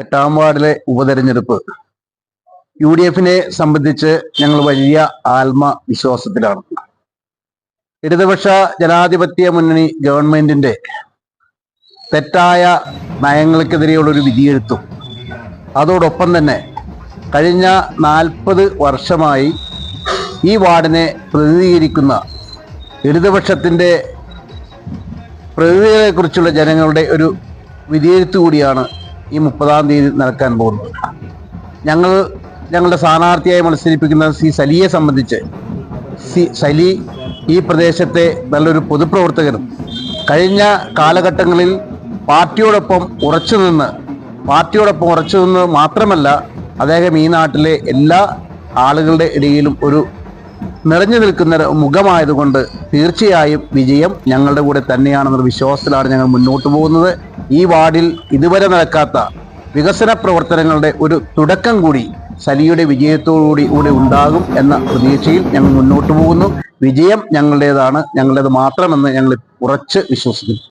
8-ാം വാർഡിലെ ഉപതെരഞ്ഞെടുപ്പ് UDFിനെ സംബന്ധിച്ച് ഞങ്ങൾ വലിയ ആത്മവിശ്വാസത്തിലാണ്. ഇടതുപക്ഷ ജനാധിപത്യ മുന്നണി ഗവൺമെന്റിന്റെ തെറ്റായ നയങ്ങൾക്കെതിരെയുള്ളൊരു വിധിയെഴുത്തും അതോടൊപ്പം തന്നെ കഴിഞ്ഞ 40 വർഷമായി ഈ വാർഡിനെ പ്രതിനിധീകരിക്കുന്ന ഇടതുപക്ഷത്തിന്റെ പ്രതിനിധികളെക്കുറിച്ചുള്ള ജനങ്ങളുടെ ഒരു വിധിയെഴുത്ത് കൂടിയാണ് ഈ 30-ാം തീയതി നടക്കാൻ പോകുന്നത്. ഞങ്ങളുടെ സ്ഥാനാർത്ഥിയായി മത്സരിപ്പിക്കുന്ന സലിയെ സംബന്ധിച്ച് സലി ഈ പ്രദേശത്തെ നല്ലൊരു പൊതുപ്രവർത്തകനും കഴിഞ്ഞ കാലഘട്ടങ്ങളിൽ പാർട്ടിയോടൊപ്പം ഉറച്ചു നിന്ന് മാത്രമല്ല, അദ്ദേഹം ഈ നാട്ടിലെ എല്ലാ ആളുകളുടെ ഇടയിലും ഒരു നിറഞ്ഞു നിൽക്കുന്ന മുഖമായതുകൊണ്ട് തീർച്ചയായും വിജയം ഞങ്ങളുടെ കൂടെ തന്നെയാണെന്നൊരു വിശ്വാസത്തിലാണ് ഞങ്ങൾ മുന്നോട്ട് പോകുന്നത്. ഈ വാർഡിൽ ഇതുവരെ നടക്കാത്ത വികസന പ്രവർത്തനങ്ങളുടെ ഒരു തുടക്കം കൂടി സലിയുടെ വിജയത്തോടുകൂടി ഉണ്ടാകും എന്ന പ്രതീക്ഷയിൽ ഞങ്ങൾ മുന്നോട്ട് പോകുന്നു. വിജയം ഞങ്ങളുടേതാണ്, ഞങ്ങളുടേത് മാത്രമെന്ന് ഞങ്ങൾ ഉറച്ച് വിശ്വസിക്കുന്നു.